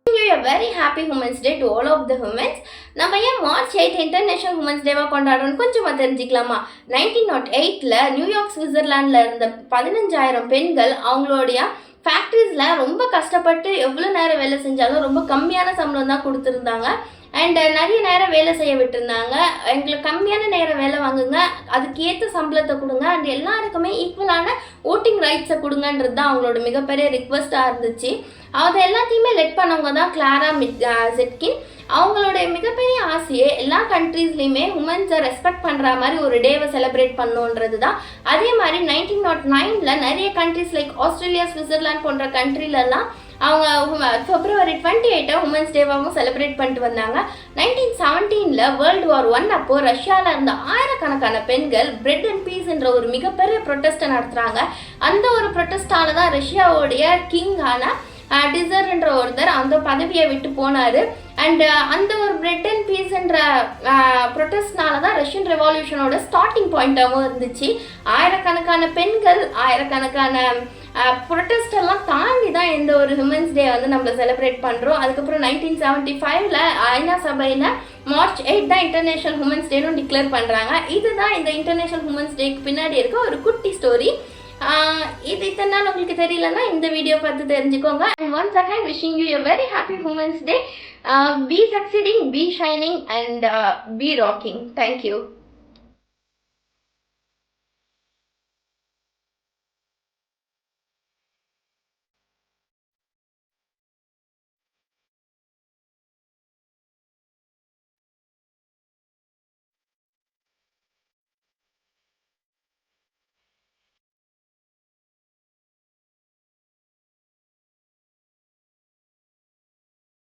A very happy Women's Day to all of the women. நம்ம ஏன் March 8 international women's டேவா கொண்டாடுறோம்னு கொஞ்சமா தெரிஞ்சுக்கலாமா? 1908ல New York சுவிட்சர்லாண்டில் இருந்த 15,000 பெண்கள் அவங்களுடைய ஃபேக்ட்ரிஸில் ரொம்ப கஷ்டப்பட்டு எவ்வளோ நேரம் வேலை செஞ்சாலும் ரொம்ப கம்மியான சம்பளம் தான் கொடுத்துருந்தாங்க. அண்ட் நிறைய நேரம் வேலை செய்ய விட்டுருந்தாங்க. எங்களுக்கு கம்மியான நேரம் வேலை வாங்குங்க, அதுக்கு ஏற்ற சம்பளத்தை கொடுங்க, அண்ட் எல்லாருக்குமே ஈக்குவலான ஓட்டிங் ரைட்ஸை கொடுங்கன்றது தான் அவங்களோட மிகப்பெரிய ரிக்வெஸ்ட்டாக இருந்துச்சு. அதை எல்லாத்தையுமே லெட் பண்ணவங்க தான் கிளாரா ஜெட்கின். அவங்களுடைய மிகப்பெரிய ஆசையே எல்லா கண்ட்ரீஸ்லையுமே உமன்ஸை ரெஸ்பெக்ட் பண்ணுற மாதிரி ஒரு டேவை செலிப்ரேட் பண்ணுன்றது தான். அதே மாதிரி 1909ல் நிறைய கண்ட்ரீஸ் லைக் ஆஸ்திரேலியா, சுவிட்சர்லாந்து போன்ற கண்ட்ரிலெல்லாம் அவங்க February 28 உமன்ஸ் டேவாகவும் செலிப்ரேட் பண்ணிட்டு வந்தாங்க. 1917ல் World War I அப்போ ரஷ்யாவில் இருந்த ஆயிரக்கணக்கான பெண்கள் பிரெட் அண்ட் பீஸ் என்ற ஒரு மிகப்பெரிய ப்ரொட்டஸ்ட்டை நடத்துகிறாங்க. அந்த ஒரு ப்ரொட்டஸ்டால தான் ரஷ்யாவுடைய கிங்கான டிசர்ன்ற ஒருத்தர் அந்த பதவியை விட்டு போனார். அண்ட் அந்த ஒரு பிரெட் அண்ட் பீஸ்ன்ற ப்ரொட்டஸ்ட்னால தான் ரஷ்யன் ரெவல்யூஷனோட ஸ்டார்டிங் பாயிண்டாகவும் இருந்துச்சு. ஆயிரக்கணக்கான பெண்கள், ஆயிரக்கணக்கான ப்ரொட்டஸ்ட் எல்லாம் தாண்டி தான் இந்த ஒரு உமன்ஸ் டே வந்து நம்ம செலிப்ரேட் பண்ணுறோம். அதுக்கப்புறம் 1975ல் ஐநா சபையில் மார்ச் 8 தான் இன்டர்நேஷனல் உமன்ஸ் டேன்னு டிக்ளேர் பண்ணுறாங்க. இதுதான் இந்த இன்டர்நேஷனல் உமன்ஸ் டேக்கு பின்னாடி இருக்க ஒரு குட்டி ஸ்டோரி. இது இத்தனை நாள் உங்களுக்கு தெரியலன்னா இந்த வீடியோ பார்த்து தெரிஞ்சுக்கோங்க. And once again wishing you a very happy Women's Day. Be succeeding, be shining and be rocking. Thank you.